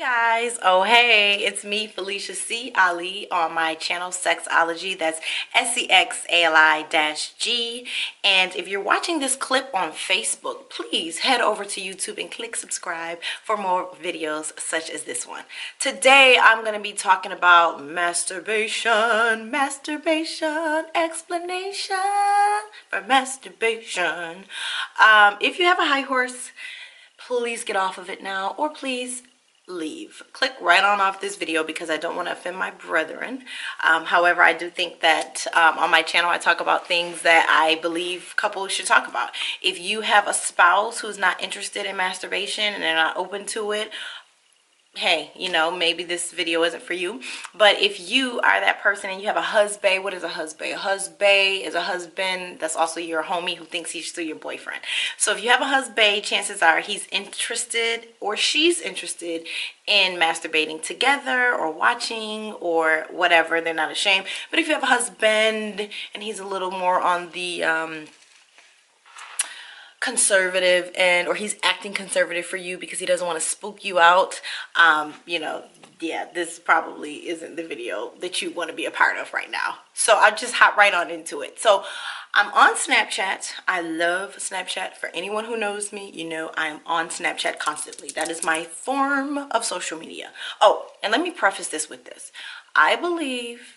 Guys, oh hey, it's me Felicia C. Ali on my channel Sexology. That's SEXALI-G. And if you're watching this clip on Facebook, please head over to YouTube and click subscribe for more videos such as this one. Today I'm going to be talking about masturbation explanation for masturbation. If you have a high horse, please get off of it now, or please leave. Click right on off this video because I don't want to offend my brethren. However, I do think that on my channel I talk about things that I believe couples should talk about. If you have a spouse who's not interested in masturbation and they're not open to it, hey, you know, maybe this video isn't for you. But if you are that person and you have a husband, what is a husband? A husband is a husband that's also your homie who thinks he's still your boyfriend. So if you have a husband, chances are he's interested or she's interested in masturbating together or watching or whatever. They're not ashamed. But if you have a husband and he's a little more on the conservative and or he's acting conservative for you because he doesn't want to spook you out, you know, yeah, this probably isn't the video that you want to be a part of right now. So I'll just hop right on into it. So I'm on Snapchat. I love Snapchat. For anyone who knows me, you know I'm on Snapchat constantly. That is my form of social media. Oh, and let me preface this with this. I believe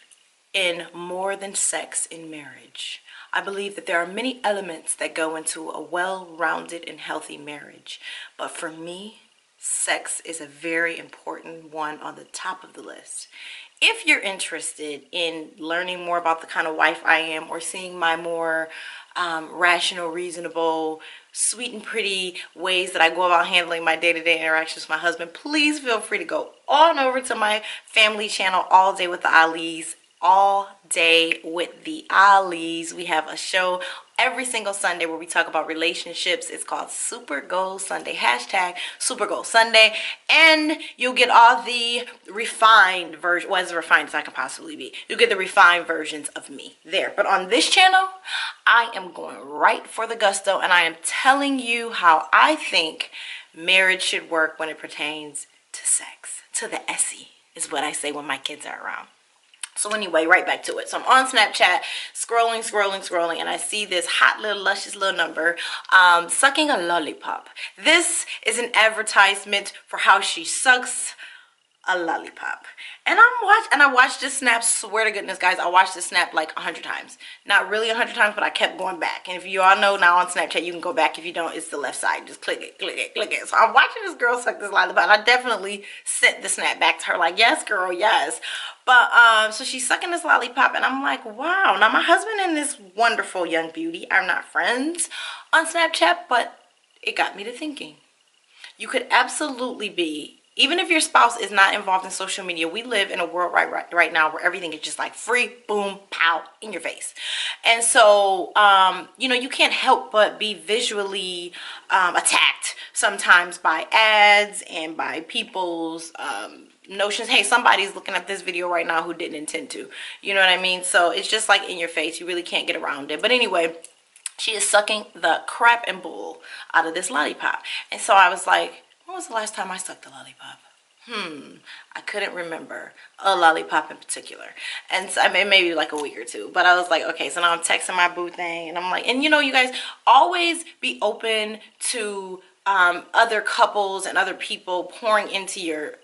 in more than sex in marriage. I believe that there are many elements that go into a well-rounded and healthy marriage. But for me, sex is a very important one on the top of the list. If you're interested in learning more about the kind of wife I am or seeing my more rational, reasonable, sweet and pretty ways that I go about handling my day-to-day interactions with my husband, please feel free to go on over to my family channel, All Day with the Alis. All Day with the Alis. We have a show every single Sunday where we talk about relationships. It's called Super Goal Sunday, hashtag Super Goal Sunday, and you'll get all the refined version, well, as refined as I can possibly be. You'll get the refined versions of me there. But on this channel, I am going right for the gusto, and I am telling you how I think marriage should work when it pertains to sex. To the Essie is what I say when my kids are around. So anyway, right back to it. So I'm on Snapchat, scrolling, and I see this hot little luscious little number sucking a lollipop. This is an advertisement for how she sucks a lollipop. And I watched this snap, swear to goodness, guys, I watched this snap like 100 times. Not really 100 times, but I kept going back. And if you all know now on Snapchat, you can go back. If you don't, it's the left side. Just click it. So I'm watching this girl suck this lollipop, and I definitely sent the snap back to her like, yes, girl, yes. But so she's sucking this lollipop, and I'm like, wow. Now my husband and this wonderful young beauty are not friends on Snapchat, but it got me to thinking. You could absolutely be, even if your spouse is not involved in social media, we live in a world right now where everything is just like free, boom, pow, in your face. And so, you know, you can't help but be visually attacked sometimes by ads and by people's notions. Hey, somebody's looking at this video right now who didn't intend to. You know what I mean? So it's just like in your face. You really can't get around it. But anyway, she is sucking the crap and bull out of this lollipop. And so I was like, when was the last time I sucked a lollipop? I couldn't remember a lollipop in particular. And so, I mean, maybe like a week or two. But I was like, okay, so now I'm texting my boo thing. And I'm like, and you know, you guys, always be open to other couples and other people pouring into your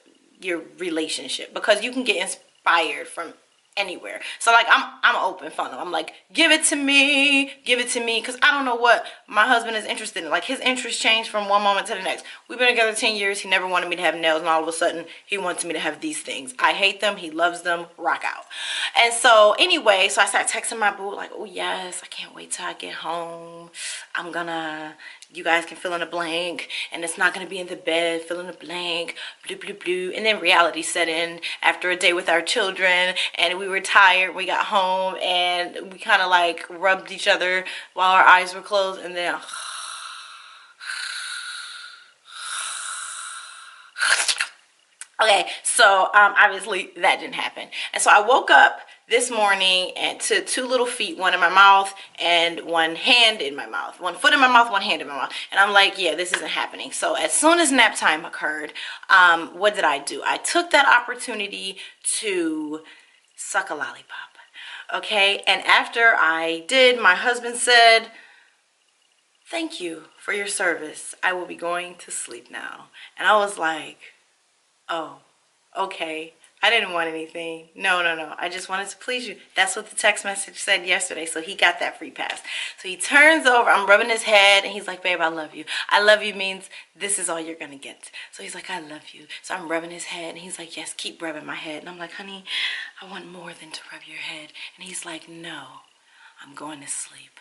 relationship. Because you can get inspired from anywhere. So like I'm open funnel. I'm like, give it to me, because I don't know what my husband is interested in. Like, his interests change from one moment to the next. We've been together 10 years. He never wanted me to have nails, and all of a sudden he wants me to have these things. I hate them, he loves them, rock out. And so anyway, so I started texting my boo like, oh yes, I can't wait till I get home. I'm gonna, you guys can fill in a blank, and it's not going to be in the bed, fill in a blank, blue, blue, blue. And then reality set in after a day with our children, and we were tired. We got home, and we kind of like rubbed each other while our eyes were closed, and then okay, so obviously that didn't happen. And so I woke up this morning and to 2 little feet, one in my mouth and one hand in my mouth. 1 foot in my mouth, one hand in my mouth. And I'm like, yeah, this isn't happening. So as soon as nap time occurred, what did I do? I took that opportunity to suck a lollipop. Okay, and after I did, my husband said, thank you for your service. I will be going to sleep now. And I was like, oh, okay. I didn't want anything. No. I just wanted to please you. That's what the text message said yesterday. So he got that free pass. So he turns over. I'm rubbing his head. And he's like, babe, I love you. I love you means this is all you're going to get. So he's like, I love you. So I'm rubbing his head. And he's like, yes, keep rubbing my head. And I'm like, honey, I want more than to rub your head. And he's like, no, I'm going to sleep.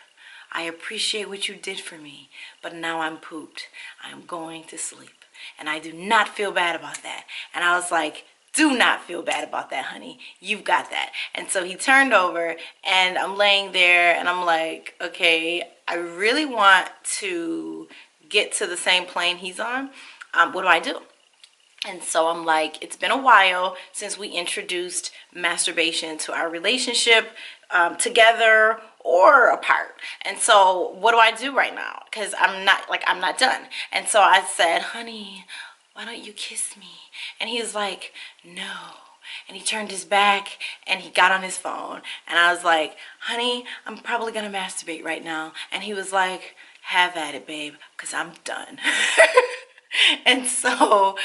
I appreciate what you did for me. But now I'm pooped. I'm going to sleep. And I do not feel bad about that. And I was like, do not feel bad about that, honey. You've got that. And so he turned over and I'm laying there and I'm like, okay, I really want to get to the same plane he's on. What do I do? And so I'm like, it's been a while since we introduced masturbation to our relationship, together or apart. And so what do I do right now? Because I'm not done. And so I said, honey, why don't you kiss me? And he was like, no. And he turned his back and he got on his phone. And I was like, honey, I'm probably going to masturbate right now. And he was like, have at it, babe, because I'm done. And so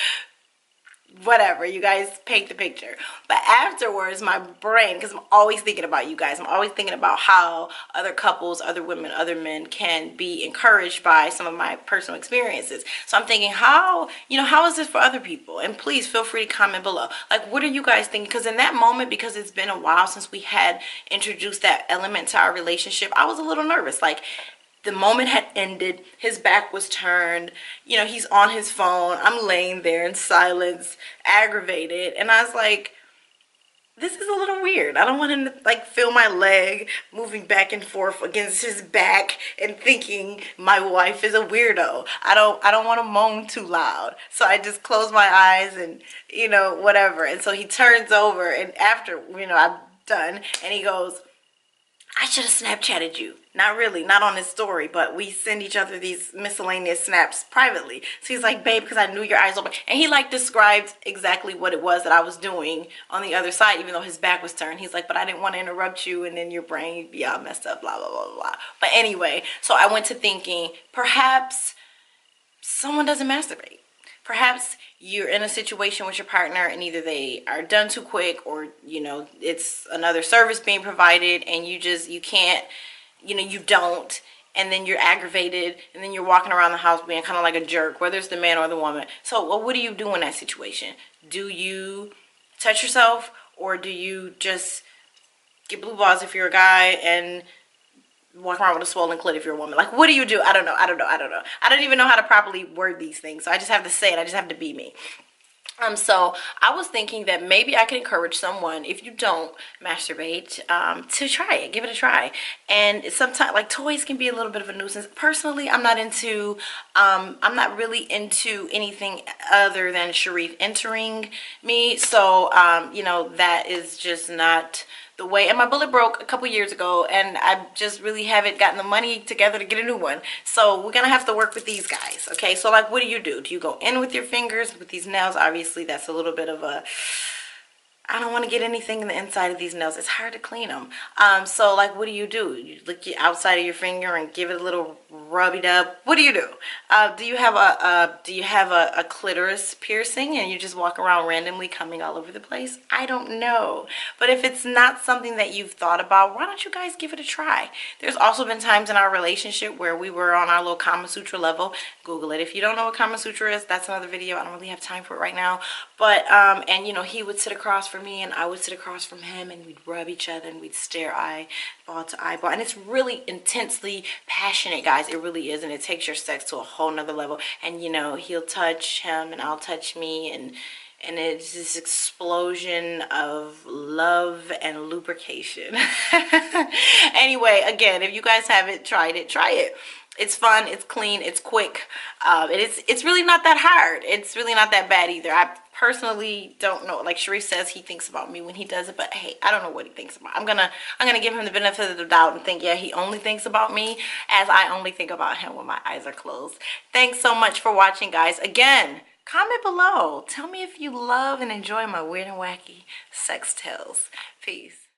whatever, you guys paint the picture. But afterwards, my brain, because I'm always thinking about you guys, I'm always thinking about how other couples, other women, other men can be encouraged by some of my personal experiences. So I'm thinking, how is this for other people? And please feel free to comment below. Like, what are you guys thinking? Because in that moment, because it's been a while since we had introduced that element to our relationship, I was a little nervous. Like, the moment had ended, his back was turned, he's on his phone, I'm laying there in silence, aggravated, and I was like, this is a little weird. I don't want him to like feel my leg moving back and forth against his back and thinking my wife is a weirdo. I don't want to moan too loud. So I just close my eyes and, whatever. And so he turns over and after, I'm done, and he goes, I should have Snapchatted you. Not really, not on this story, but we send each other these miscellaneous snaps privately. So he's like, babe, because I knew your eyes open. And he like described exactly what it was that I was doing on the other side, even though his back was turned. He's like, but I didn't want to interrupt you and then your brain would be all messed up, blah, blah, blah, blah. But anyway, so I went to thinking, perhaps someone doesn't masturbate. Perhaps you're in a situation with your partner and either they are done too quick or, it's another service being provided and you can't, you don't, and then you're aggravated and then you're walking around the house being kind of like a jerk, whether it's the man or the woman. So what do you do in that situation? Do you touch yourself or do you just get blue balls if you're a guy and walk around with a swollen clit if you're a woman? Like, what do you do? I don't know. I don't even know how to properly word these things. So I just have to say it. I just have to be me. So I was thinking that maybe I could encourage someone, if you don't masturbate, to try it, give it a try. And sometimes, like, toys can be a little bit of a nuisance. Personally, I'm not really into anything other than Sharif entering me. So, that is just not the way. And my bullet broke a couple years ago and I just really haven't gotten the money together to get a new one. So we're gonna have to work with these guys. Okay, so like, what do? Do you go in with your fingers with these nails? Obviously that's a little bit of a, I don't want to get anything in the inside of these nails. It's hard to clean them. So like, what do? You lick the outside of your finger and give it a little rub it up. What do you do? Do you have a clitoris piercing and you just walk around randomly coming all over the place? I don't know. But if it's not something that you've thought about, why don't you guys give it a try? There's also been times in our relationship where we were on our little Kama Sutra level. Google it. If you don't know what Kama Sutra is, that's another video. I don't really have time for it right now. But, and he would sit across from me and I would sit across from him and we'd rub each other and we'd stare eyeball to eyeball. And it's really intensely passionate, guys. It really is. And it takes your sex to a whole nother level. And, he'll touch him and I'll touch me. And it's this explosion of love and lubrication. Anyway, again, if you guys haven't tried it, try it. It's fun, it's clean, it's quick. It's really not that hard. It's really not that bad either. I personally don't know. Like Sharif says, he thinks about me when he does it, but hey, I don't know what he thinks about. I'm gonna give him the benefit of the doubt and think, yeah, he only thinks about me as I only think about him when my eyes are closed. Thanks so much for watching, guys. Again, comment below. Tell me if you love and enjoy my weird and wacky sex tales. Peace.